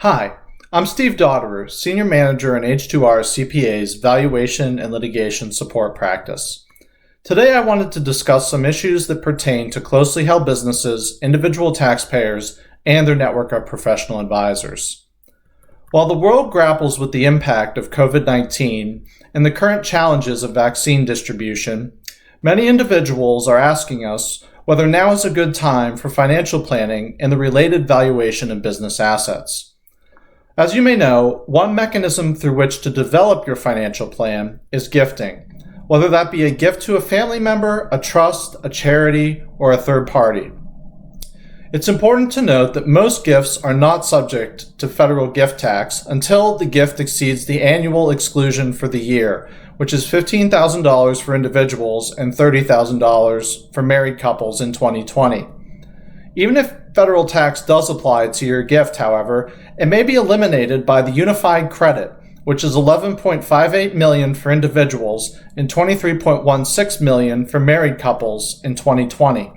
Hi, I'm Steve Dotterer, Senior Manager in H2R CPA's Valuation and Litigation Support Practice. Today I wanted to discuss some issues that pertain to closely held businesses, individual taxpayers, and their network of professional advisors. While the world grapples with the impact of COVID-19 and the current challenges of vaccine distribution, many individuals are asking us whether now is a good time for financial planning and the related valuation of business assets. As you may know, one mechanism through which to develop your financial plan is gifting, whether that be a gift to a family member, a trust, a charity, or a third party. It's important to note that most gifts are not subject to federal gift tax until the gift exceeds the annual exclusion for the year, which is $15,000 for individuals and $30,000 for married couples in 2020. Even if federal tax does apply to your gift, however, it may be eliminated by the unified credit, which is $11.58 million for individuals and $23.16 million for married couples in 2020.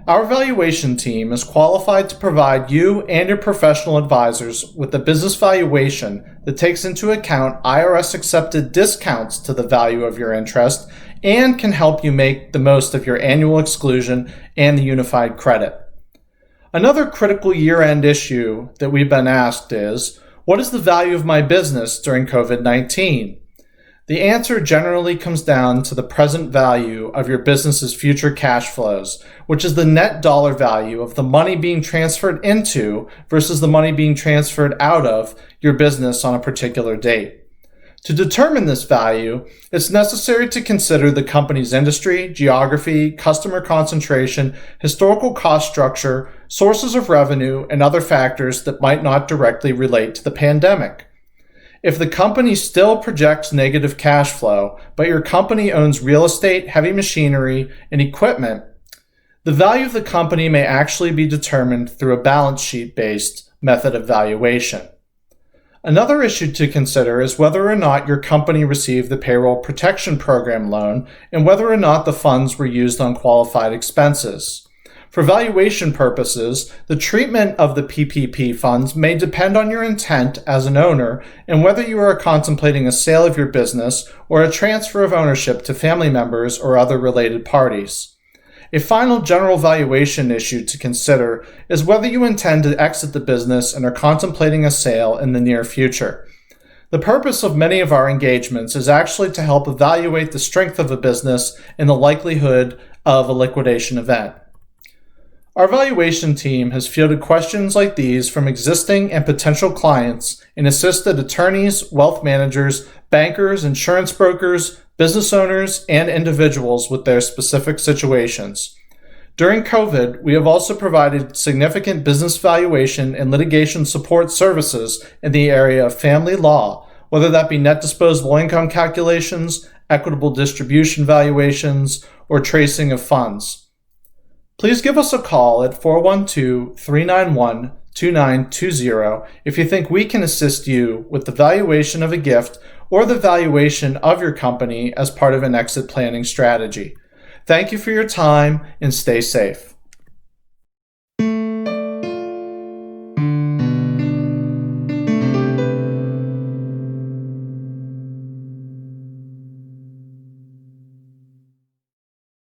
Our valuation team is qualified to provide you and your professional advisors with a business valuation that takes into account IRS-accepted discounts to the value of your interest and can help you make the most of your annual exclusion and the unified credit. Another critical year-end issue that we've been asked is, what is the value of my business during COVID-19? The answer generally comes down to the present value of your business's future cash flows, which is the net dollar value of the money being transferred into versus the money being transferred out of your business on a particular date. To determine this value, it's necessary to consider the company's industry, geography, customer concentration, historical cost structure, sources of revenue, and other factors that might not directly relate to the pandemic. If the company still projects negative cash flow, but your company owns real estate, heavy machinery, and equipment, the value of the company may actually be determined through a balance sheet-based method of valuation. Another issue to consider is whether or not your company received the Payroll Protection Program loan and whether or not the funds were used on qualified expenses. For valuation purposes, the treatment of the PPP funds may depend on your intent as an owner and whether you are contemplating a sale of your business or a transfer of ownership to family members or other related parties. A final general valuation issue to consider is whether you intend to exit the business and are contemplating a sale in the near future. The purpose of many of our engagements is actually to help evaluate the strength of a business and the likelihood of a liquidation event. Our valuation team has fielded questions like these from existing and potential clients and assisted attorneys, wealth managers, bankers, insurance brokers, business owners, and individuals with their specific situations. During COVID, we have also provided significant business valuation and litigation support services in the area of family law, whether that be net disposable income calculations, equitable distribution valuations, or tracing of funds. Please give us a call at 412-391-2920 if you think we can assist you with the valuation of a gift or the valuation of your company as part of an exit planning strategy. Thank you for your time and stay safe.